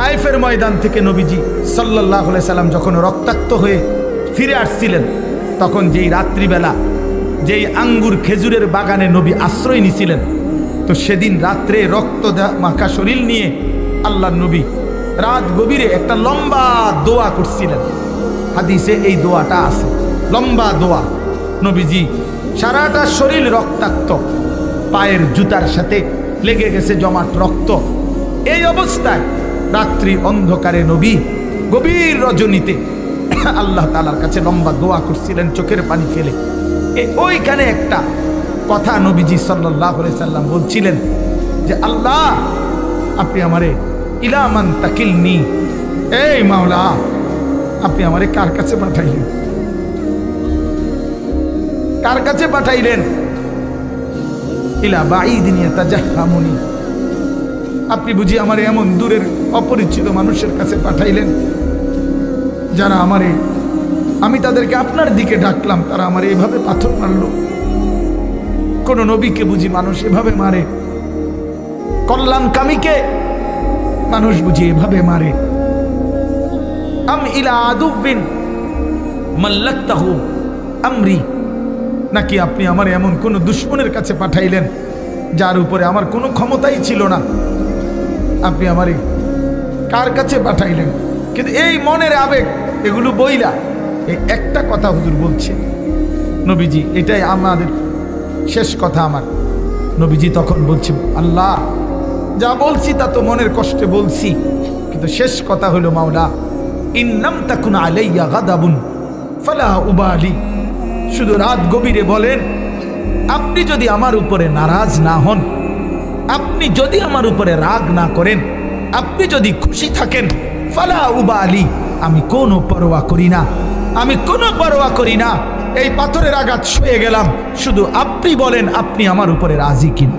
তায়েফের ময়দান থেকে নবীজি সাল্লাল্লাহু আলাইহি সাল্লাম যখন রক্তাক্ত হয়ে ফিরে আসছিলেন, তখন যেই রাত্রিবেলা যেই আঙ্গুর খেজুরের বাগানে নবী আশ্রয় নিছিলেন, তো সেদিন রাত্রে রক্ত মাখা শরীর নিয়ে আল্লাহর নবী রাত গভীরে একটা লম্বা দোয়া করছিলেন। হাদিসে এই দোয়াটা আছে, লম্বা দোয়া। নবীজি সারাটা শরীর রক্তাক্ত, পায়ের জুতার সাথে লেগে গেছে জমাট রক্ত। এই অবস্থায় রাত্রি অন্ধকারে নবী গভীর রজনীতে আল্লাহ তাআলার কাছে লম্বা দোয়া করছিলেন চোখের পানি ফেলে। ওইখানে একটা কথা নবীজি সাল্লাল্লাহু আলাইহি সাল্লাম বলছিলেন যে, আল্লাহ আপনি আমারে ইলা মান তাকিলনি, এই মাওলা আপনি আমারে কার কাছে পাঠাইলেন, কার কাছে পাঠাইলেন? ইলা বাঈদিন ইয়াতাজাহামুনি, আপনি বুঝি আমারে এমন দূরের অপরিচিত মানুষের কাছে পাঠাইলেন যারা আমারে, আমি তাদেরকে আপনার দিকে ডাকলাম, তারা আমারে এভাবে পাথর মারলো। কোন নবীকে বুঝি মানুষ এভাবে মারে? কল্যাণকামীকে মানুষ বুঝি এভাবে মারে? আম ইলা আদুবিন মাল্লাকতাহু আমরি, নাকি আপনি আমার এমন কোন দুশমনের কাছে পাঠাইলেন যার উপরে আমার কোনো ক্ষমতাই ছিল না? আপনি আমারে কার কাছে পাঠাইলেন? কিন্তু এই মনের আবেগ এগুলো বইলা এই একটা কথা হুজুর বলছে নবীজি, এটাই আমাদের শেষ কথা। আমার নবীজি তখন বলছে, আল্লাহ যা বলছি তা তো মনের কষ্টে বলছি, কিন্তু শেষ কথা হলো মাওলা ইন্নাম তাকুন আলাইয়া গাদাবুন ফালা উবালি, শুধু রাত গভীরে বলেন আপনি যদি আমার উপরে নারাজ না হন, আপনি যদি আমার উপরে রাগ না করেন, আপনি যদি খুশি থাকেন, ফালা উবালি, আমি কোনো পরোয়া করি না, আমি কোনো পরোয়া করি না। এই পাথরের আঘাত শুয়ে গেলাম, শুধু আপনি বলেন আপনি আমার উপরে রাজি কিনা।